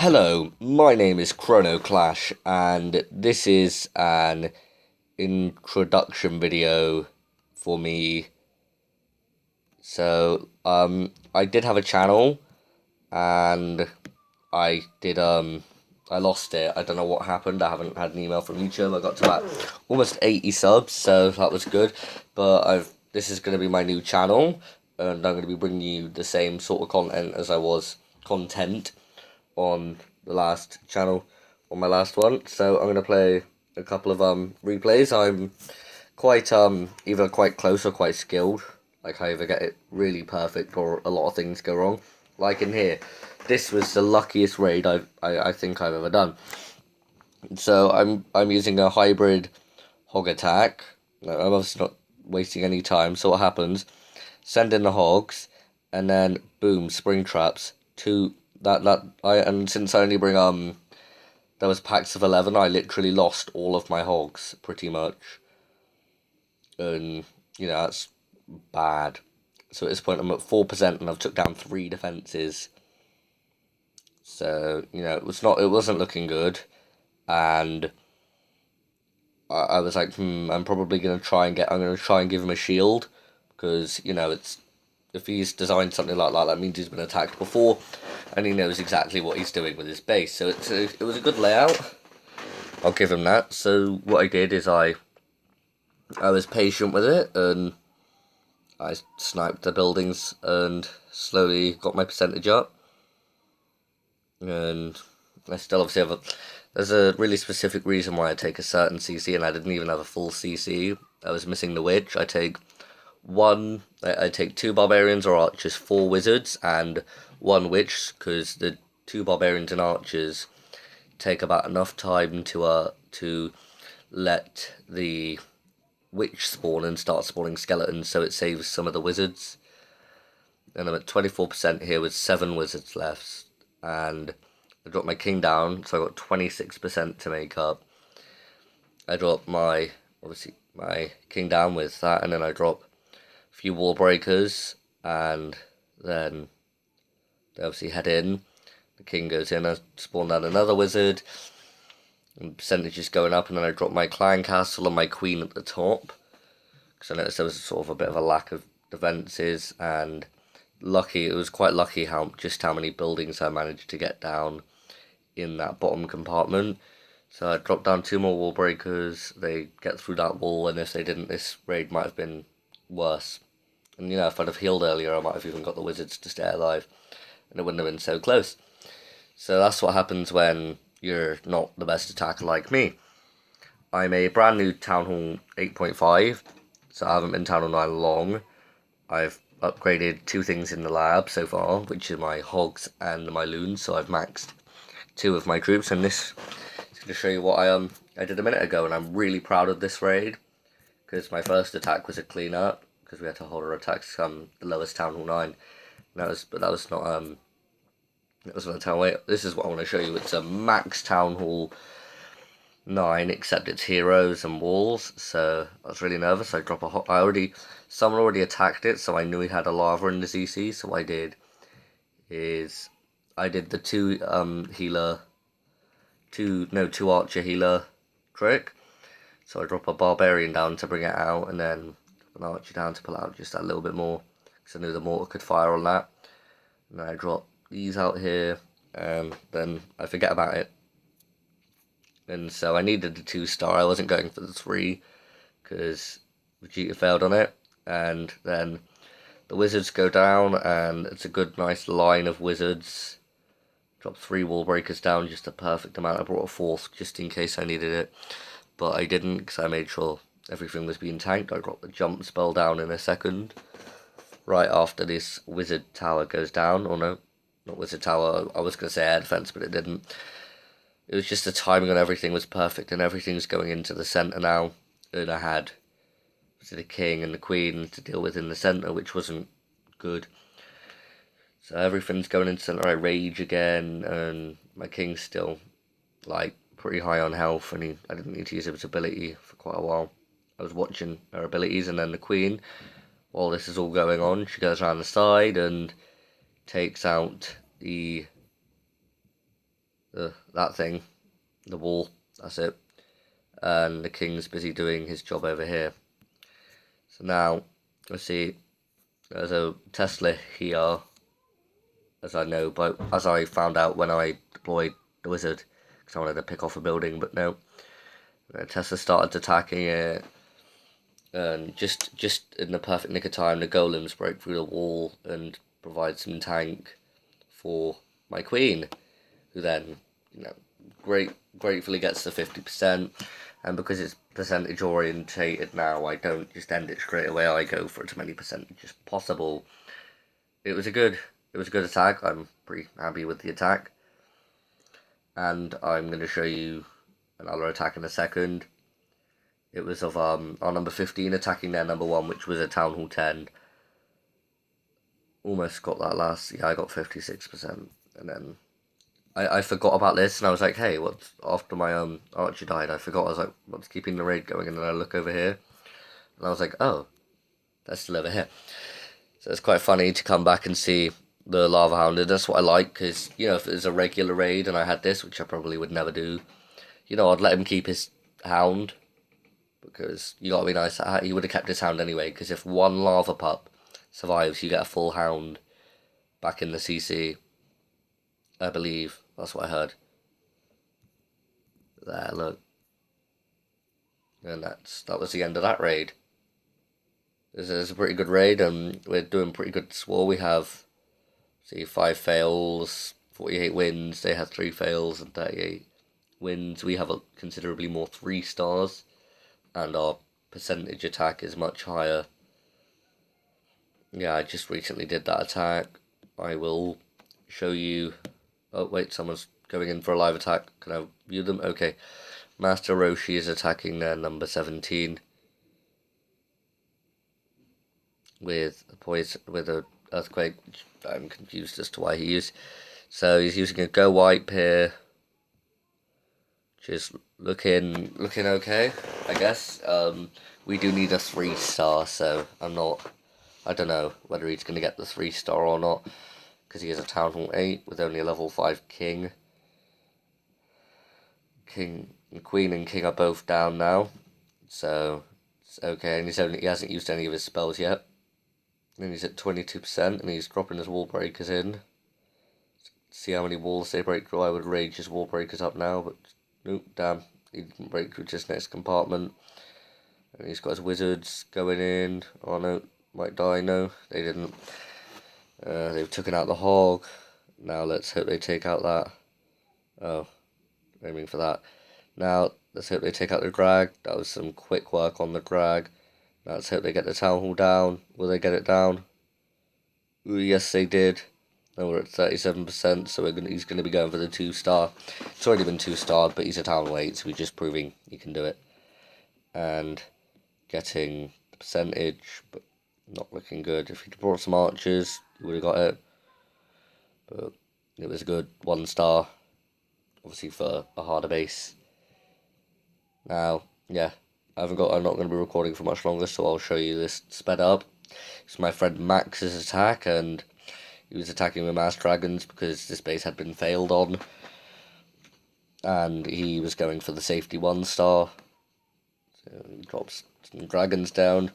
Hello, my name is Chrono Clash, and this is an introduction video for me. I did have a channel, and I lost it. I don't know what happened. I haven't had an email from YouTube. I got to about almost 80 subs, so that was good. But this is going to be my new channel, and I'm going to be bringing you the same sort of content as I was content on the last channel, on my last one. So I'm gonna play a couple of replays. I'm quite either quite close or quite skilled. Like I either get it really perfect or a lot of things go wrong. Like in here, this was the luckiest raid I think I've ever done. So I'm using a hybrid hog attack. No, I'm obviously not wasting any time. So what happens? Send in the hogs, and then boom, spring traps. And since I only bring there was packs of 11, I literally lost all of my hogs pretty much, and that's bad. So at this point I'm at 4%, and I've took down 3 defenses. So it wasn't looking good, and I was like, I'm gonna try and give him a shield, because it's if he's designed something like that, that means he's been attacked before, and he knows exactly what he's doing with his base. So it was a good layout. I'll give him that. So what I did is I was patient with it, and I sniped the buildings and slowly got my percentage up. And I still obviously there's a really specific reason why I take a certain CC, and I didn't even have a full CC. I was missing the witch. I take 2 barbarians or archers, 4 wizards, and 1 witch, because the 2 barbarians and archers take about enough time to let the witch spawn and start spawning skeletons, so it saves some of the wizards. And I'm at 24% here with 7 wizards left, and I dropped my king down, so I got 26% to make up. I dropped my king down with that, and then I drop a few wall breakers, and then they obviously head in. The king goes in, I spawn down another wizard, and percentage is going up, and then I drop my clan castle and my queen at the top, because I noticed there was sort of a bit of a lack of defences, and it was quite lucky how many buildings I managed to get down in that bottom compartment. So I dropped down 2 more wall breakers, they get through that wall, and if they didn't, this raid might have been worse. And if I'd have healed earlier, I might have even got the wizards to stay alive, and it wouldn't have been so close. So that's what happens when you're not the best attacker like me. I'm a brand new Town Hall 8.5, so I haven't been Town Hall 9 long. I've upgraded 2 things in the lab so far, which are my hogs and my loons, so I've maxed 2 of my troops, and this is going to show you what I did a minute ago, and I'm really proud of this raid, because my first attack was a clean-up, because we had to hold our attacks the lowest Town Hall 9. That was not it was on a town way. This is what I want to show you. It's a max Town Hall 9, except it's heroes and walls. So I was really nervous. I drop someone already attacked it, so I knew he had a lava in the CC. So what I did is I did the 2 archer healer trick. So I drop a barbarian down to bring it out, and then an archer down to pull out just that little bit more, because I knew the mortar could fire on that. And then I drop these out here, and then I forget about it. And so I needed the 2-star. I wasn't going for the 3 because Vegeta failed on it. And then the wizards go down, and it's a good, nice line of wizards. Dropped 3 wall breakers down, just a perfect amount. I brought a 4th just in case I needed it, but I didn't, because I made sure everything was being tanked. I dropped the jump spell down in a second, right after this wizard tower goes down. Or no, not wizard tower. I was going to say air defense, but it didn't. It was just the timing on everything was perfect, and everything's going into the centre now. And I had the king and the queen to deal with in the centre, which wasn't good. So everything's going into centre. I rage again, and my king's still pretty high on health, and I didn't need to use his ability for quite a while. I was watching her abilities, and then the queen, while this is all going on, she goes around the side and takes out the that thing, the wall, that's it. And the king's busy doing his job over here. So now, let's see, there's a Tesla here, as I know, but as I found out when I deployed the wizard, because I wanted to pick off a building, but no. Tesla started attacking it, and just in the perfect nick of time, the golems break through the wall and provide some tank for my queen, who then, gratefully gets the 50%. And because it's percentage orientated now, I don't just end it straight away. I go for as many percentage as possible. It was a good attack. I'm pretty happy with the attack, and I'm going to show you another attack in a second. It was of our number 15 attacking their number 1, which was a Town Hall 10. Almost got that last. Yeah, I got 56%, and then I forgot about this, and I was like, hey, what's after my Archer died? I forgot. I was like, what's keeping the raid going? And then I look over here, and I was like, oh, that's still over here. So it's quite funny to come back and see the Lava Hound. And that's what I like, because if it was a regular raid and I had this, which I probably would never do, I'd let him keep his Hound, because you gotta be nice. He would have kept his Hound anyway. Because if one Lava Pup survives, you get a full Hound back in the CC. I believe. That's what I heard. There, look. And that was the end of that raid. This is a pretty good raid, and we're doing pretty good score. We have, 5 fails, 48 wins. They have 3 fails and 38 wins. We have considerably more 3 stars, and our percentage attack is much higher. Yeah, I just recently did that attack. I will show you. Oh, wait, someone's going in for a live attack. Can I view them? Okay. Master Roshi is attacking their number 17 with a poison, with a earthquake. I'm confused as to why he used. So he's using a go wipe here. Just looking okay, I guess. We do need a 3-star, so I don't know whether he's going to get the 3-star or not, because he has a Town Hall 8 with only a level 5 king. Queen and king are both down now, so it's okay. And he hasn't used any of his spells yet. And he's at 22%, and he's dropping his wall breakers in. See how many walls they break through. I would rage his wall breakers up now, but nope, damn, he didn't break through just next compartment. And he's got his wizards going in. Oh no, might die. No, they didn't. They've taken out the hog. Now let's hope they take out that. Oh, aiming for that. Now let's hope they take out the drag. That was some quick work on the drag. Now let's hope they get the Town Hall down. Will they get it down? Ooh, yes, they did. Now we're at 37%, so he's going to be going for the 2-star. It's already been 2-starred, but he's a Town Hall 8, so we're just proving he can do it. And getting the percentage, but not looking good. If he'd brought some archers, he would have got it. But it was a good 1-star, obviously for a harder base. Now, yeah, I'm not going to be recording for much longer, so I'll show you this sped up. It's my friend Max's attack, and he was attacking with mass dragons because this base had been failed on, and he was going for the safety 1-star. So he drops some dragons down,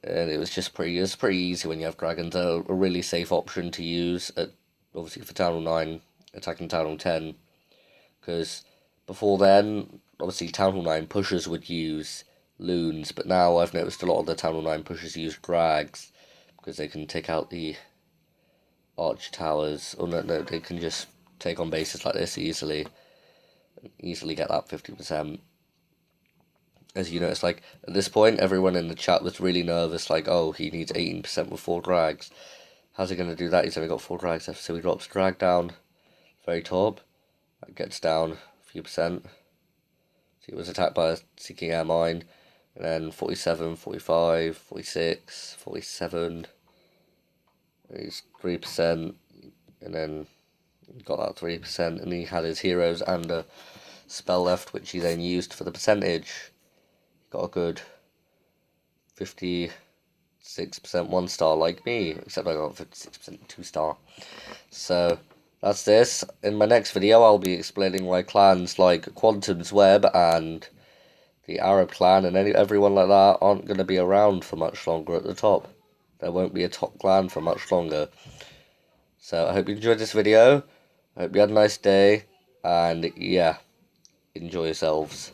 and it was pretty easy when you have dragons. A really safe option to use, obviously for Town Hall 9, attacking Town Hall 10, because before then, obviously Town Hall 9 pushers would use loons, but now I've noticed a lot of the Town Hall 9 pushers use drags, because they can take out the arch towers, or no, they can just take on bases like this easily get that 50%. As you notice, like, at this point, everyone in the chat was really nervous, like, oh, he needs 18% with 4 drags. How's he going to do that? He's only got 4 drags left, so he drops drag down very top. That gets down a few percent. So he was attacked by a Seeking Air Mine, and then 47, 45, 46, 47. He's 3%, and then got that 3%, and he had his heroes and a spell left, which he then used for the percentage. Got a good 56% 1-star like me, except I got 56% 2-star. So that's this. In my next video, I'll be explaining why clans like Quantum's Web and the Arab clan and everyone like that aren't going to be around for much longer at the top. There won't be a top clan for much longer. So I hope you enjoyed this video. I hope you had a nice day. And yeah, enjoy yourselves.